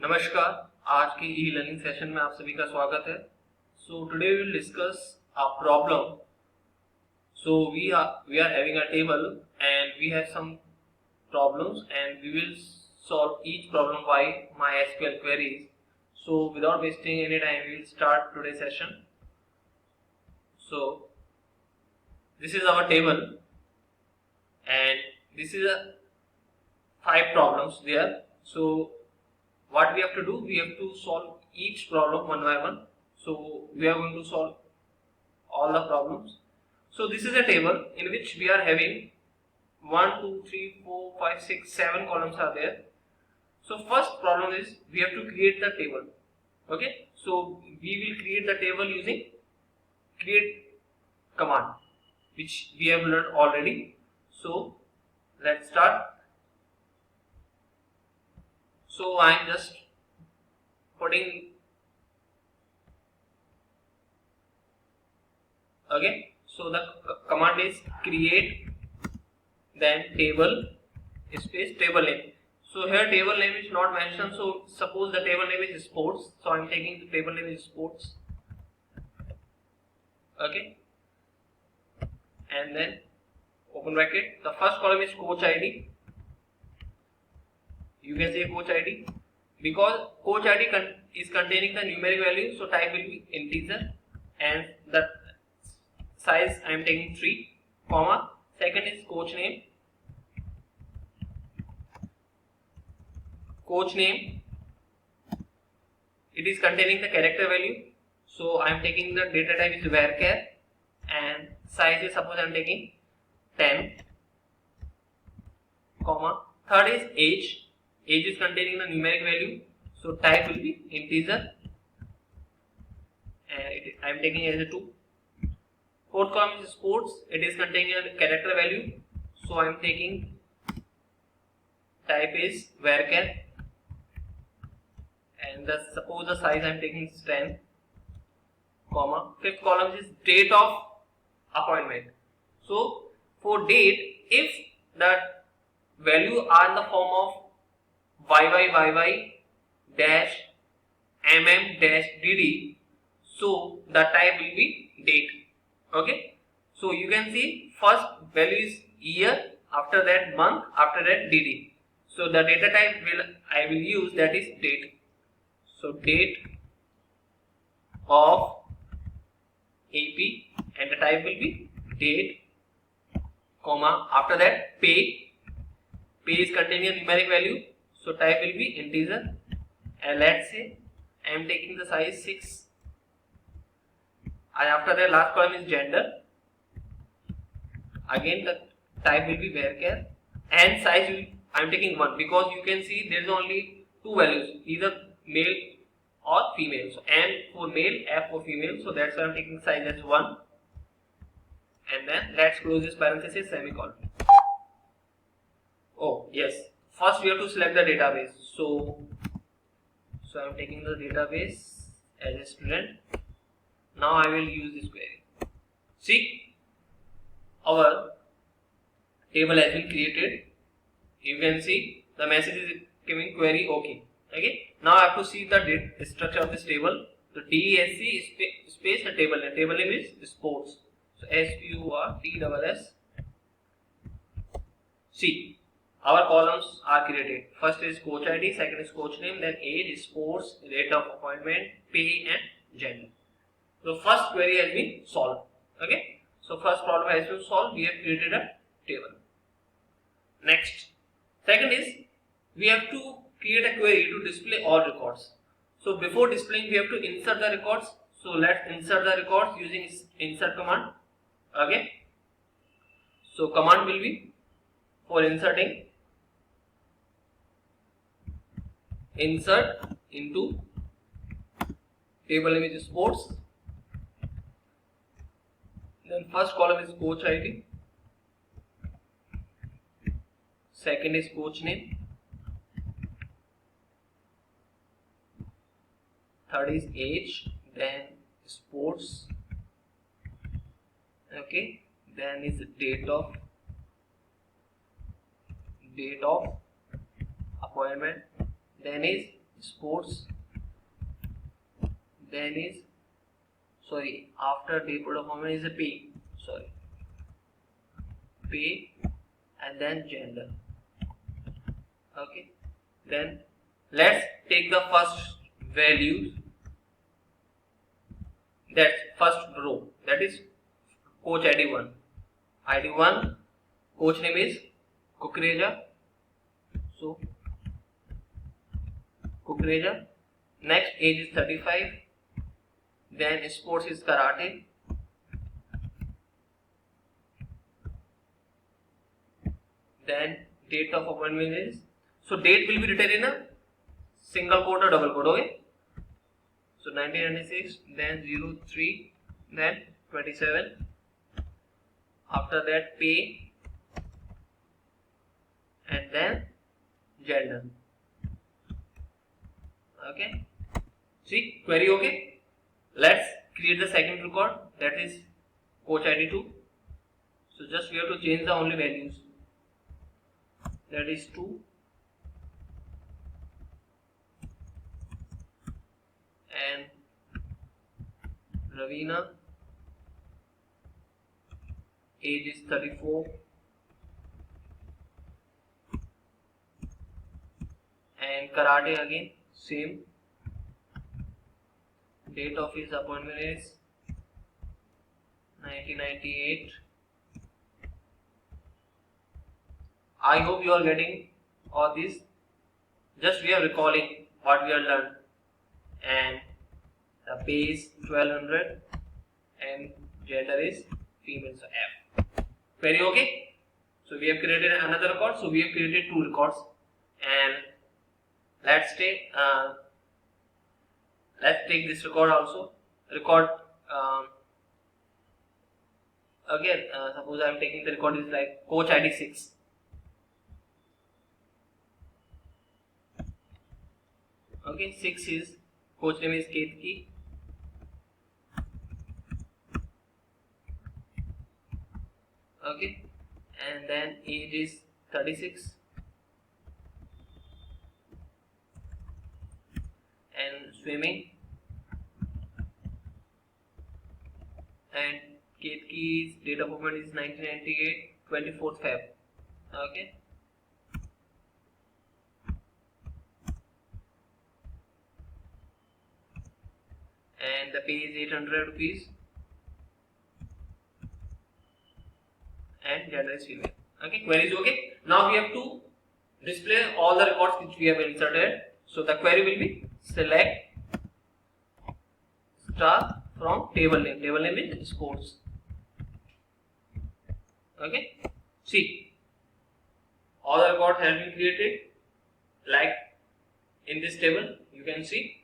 नमस्कार। आज की ई लर्निंग सेशन में आप सभी का स्वागत है। So today we will discuss a problem. So we are having a table and we have some problems and we will solve each problem by MySQL queries. So without wasting any time, we will start today's session. So this is our table and this is a 5 problems there. So what we have to do, we have to solve each problem one by one. So we are going to solve all the problems. So this is a table in which we are having 1 2 3 4 5 6 7 columns are there. So first problem is we have to create the table. Okay, so we will create the table using create command, which we have learned already. So let's start. So I am just putting, okay, so the command is create then table space table name. So here table name is not mentioned, so suppose the table name is sports, so I am taking the table name is sports. Okay, and then open bracket, the first column is coach ID. You can say coach ID because coach ID is containing the numeric value, so type will be integer and the size I am taking 3, comma, second is coach name. Coach name, it is containing the character value, so I am taking the data type is varchar and size is, suppose I am taking 10, comma, third is age is containing the numeric value, so type will be integer and I am taking as a 2. Fourth column is sports, it is containing a character value, so I am taking type is varchar and suppose the size I am taking is 10, comma. Fifth column is date of appointment. So for date, if the value are in the form of YY dash mm dash dd, so the type will be date. Okay, so you can see first value is year, after that month, after that dd. So the data type I will use, that is date. So date of AP and the type will be date, comma, after that pay is containing a numeric value, so type will be integer and let's say I am taking the size 6 and after that last column is gender, again the type will be varchar and size will, I am taking 1 because you can see there is only 2 values, either male or female. So M for male, F for female, so that's why I am taking size as 1 and then let's close this parenthesis, semicolon. Oh yes, first we have to select the database, so I am taking the database as a student. Now I will use this query. See, our table has been created. You can see the message is giving query OK. Okay, now I have to see the structure of this table. So DESC space the table name. Table name is sports. So SPORTSS. See, our columns are created. First is coach ID, second is coach name, then age, sports, date of appointment, pay and gender. So first query has been solved. Okay, so first problem has been solved. We have created a table. Next, second is we have to create a query to display all records. So before displaying, we have to insert the records. So let's insert the records using insert command. Okay, so command will be for inserting, insert into table name is sports, then first column is coach ID, second is coach name, third is age, then sports, okay, then is date of appointment, then is sports, then is after day performance is a pay, pay, and then gender. Okay, then let's take the first values, that first row, that is coach ID1. ID1, coach name is Kukreja. So Kukreja. Next, age is 35. Then sports is karate. Then date of appointment is, so date will be written in a single quote or double quote. Okay. So 1996, then 03, then 27. After that, pay, and then gender. Okay. See, query okay. Let's create the second record, that is coach ID2. So just we have to change the only values, that is 2, and Ravina, age is 34, and karate again same, date of his appointment is 1998. I hope you are getting all this. Just we are recalling what we have learned, and the pay is 1200 and gender is female, so F. Very okay. So we have created another record. So we have created 2 records, and let's take this record also. Record again. Suppose I am taking the record is like coach ID 6. Okay, 6 is coach name is Ketki. Okay, and then age is 36, and swimming, and Ketki's date of birth is 1998, 24th Feb. Okay. And the pay is 800 rupees, and gender is female. Okay, query is okay. Now we have to display all the records which we have inserted. So the query will be select star from table name. Table name is sports. Okay. See, all the records have been created like in this table. You can see.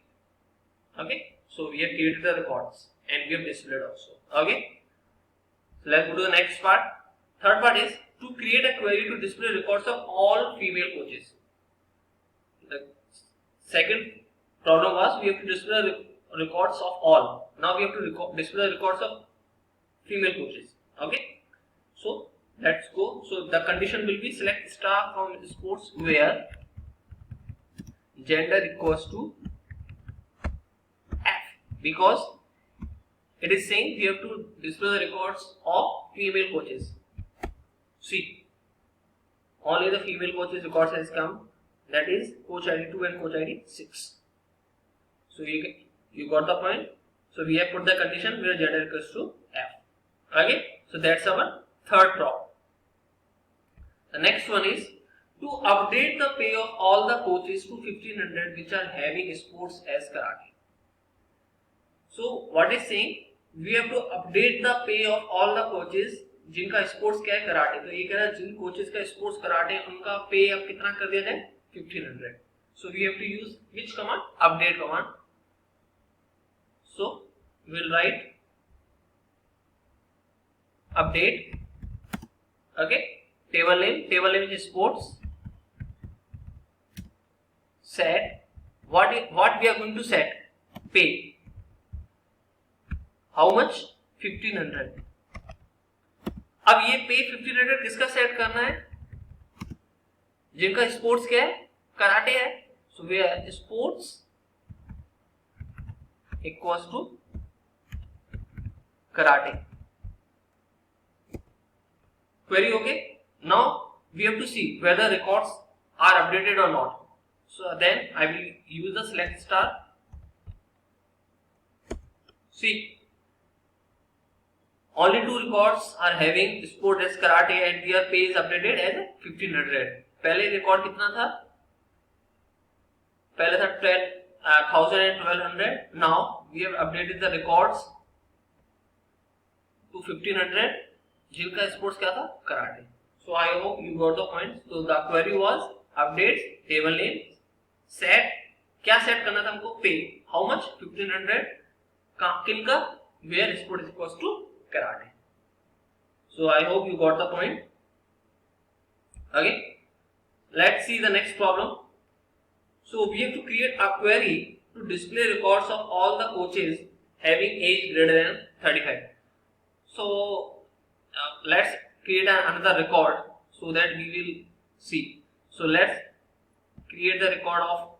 Okay. So we have created the records and we have displayed also. Okay. So let's go to the next part. Third part is to create a query to display records of all female coaches. The second problem was we have to display records of all. Now we have to display records of female coaches. Okay. So let's go. So the condition will be select star from sports where gender equals to F, because it is saying we have to display the records of female coaches. See, only the female coaches records has come, that is coach ID 2 and coach ID 6. So you got the point. So we have put the condition where gender equals to F. Okay, so that's our third problem. The next one is to update the pay of all the coaches to 1500 which are having sports as karate. So what is saying, we have to update the pay of all the coaches जिनका sports क्या है karate. तो ये कह रहा है जिन coaches का sports karate उनका पे अब कितना कर दिया जाए 1500. So we have to use which command? Update command. So we'll write update. Okay, table name is sports. Set what we are going to set? Pay. How much? 1500. अब ये पे 1500 किसका सेट करना है? जिनका स्पोर्ट्स क्या है? कराटे है. So where sports equals to karate. Query okay? Now we have to see whether records are updated or not. So then I will use the select star. See, only 2 records are having sport as karate and their pay is updated as 1500. पहले record कितना था? पहले था 1000 and 1200. Now we have updated the records to 1500 जिनका sports क्या था? Karate. So I hope you got the point. So the query was updates table name set. क्या set करना था हमको? पे. How much? 1500. किनका? Where sport is equals to karate. So I hope you got the point. Okay. Let's see the next problem. So we have to create a query to display records of all the coaches having age greater than 35. So let's create another record so that we will see. So let's create the record of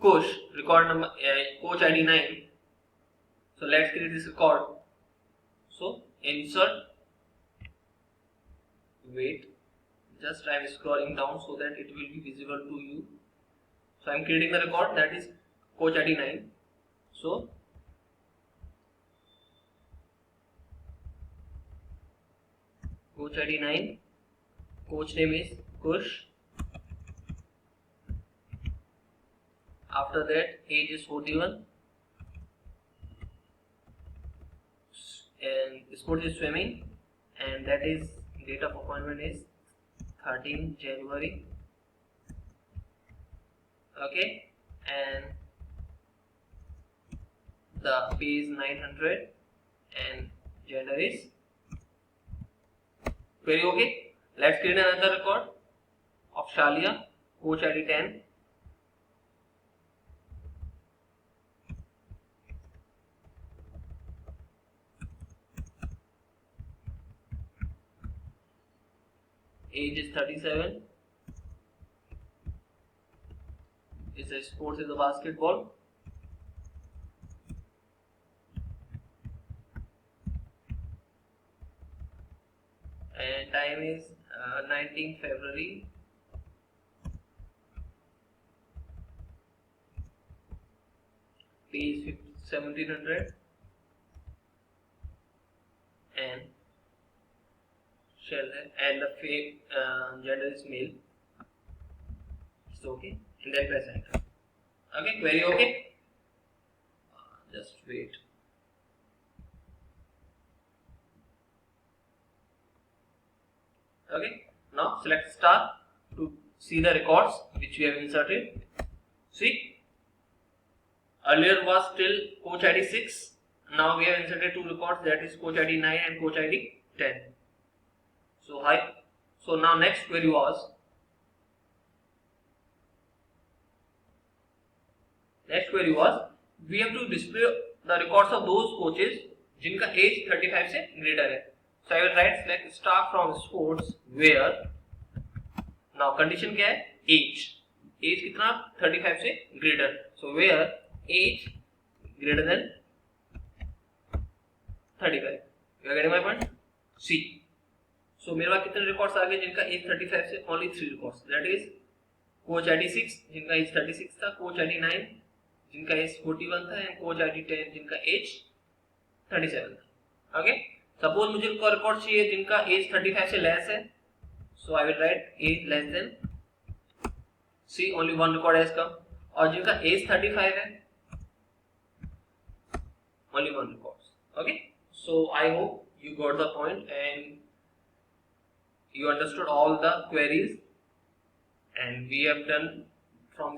coach, record number coach ID 9. So let's create this record. So insert, wait, just I am scrolling down so that it will be visible to you. So I am creating the record, that is coach ID 9. So coach ID 9, coach name is Kush. After that age is 41 and sport is swimming, and that is date of appointment is 13 January. Okay, and the pay is 900 and gender is query okay. Let's create another record of Shalia, coach ID 10. Age is 37. Is a sports is a basketball. And time is 19 February. Pay is 1700 and and the gender is male. It's okay. And then press enter. Okay, query okay. Just wait. Okay, now select star to see the records which we have inserted. See, earlier was still coach ID 6. Now we have inserted 2 records, that is coach ID 9 and coach ID 10. So now next query was we have to display the records of those coaches जिनका age 35 से greater है. So I will write select star from sports where now condition क्या है? age कितना? 35 से greater. So where age greater than 35. You are getting my point? C. So मेरे पास कितने records आ गए जिनका एज 35 से? Only 3 records, that is coach ID 6 जिनका एज 36 था, कोच आईडी 9 जिनका एज 41 था एंड कोच आईडी 10 जिनका एज 37 था. ओके, सपोज मुझे उनका रिकॉर्ड चाहिए जिनका एज 35 से लेस है. So I will write age less than. See only 1 record है इसका. और जिनका एज 35 है only 1 records. Okay, so I hope you got the point and you understood all the queries, and we have done from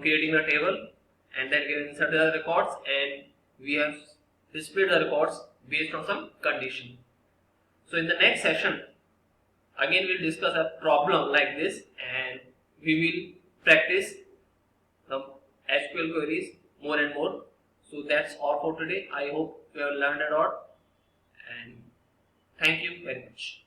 creating a table, and then we have inserted the records and we have displayed the records based on some condition. So in the next session again we'll discuss a problem like this and we will practice the SQL queries more and more. So that's all for today. I hope you have learned a lot and thank you very much.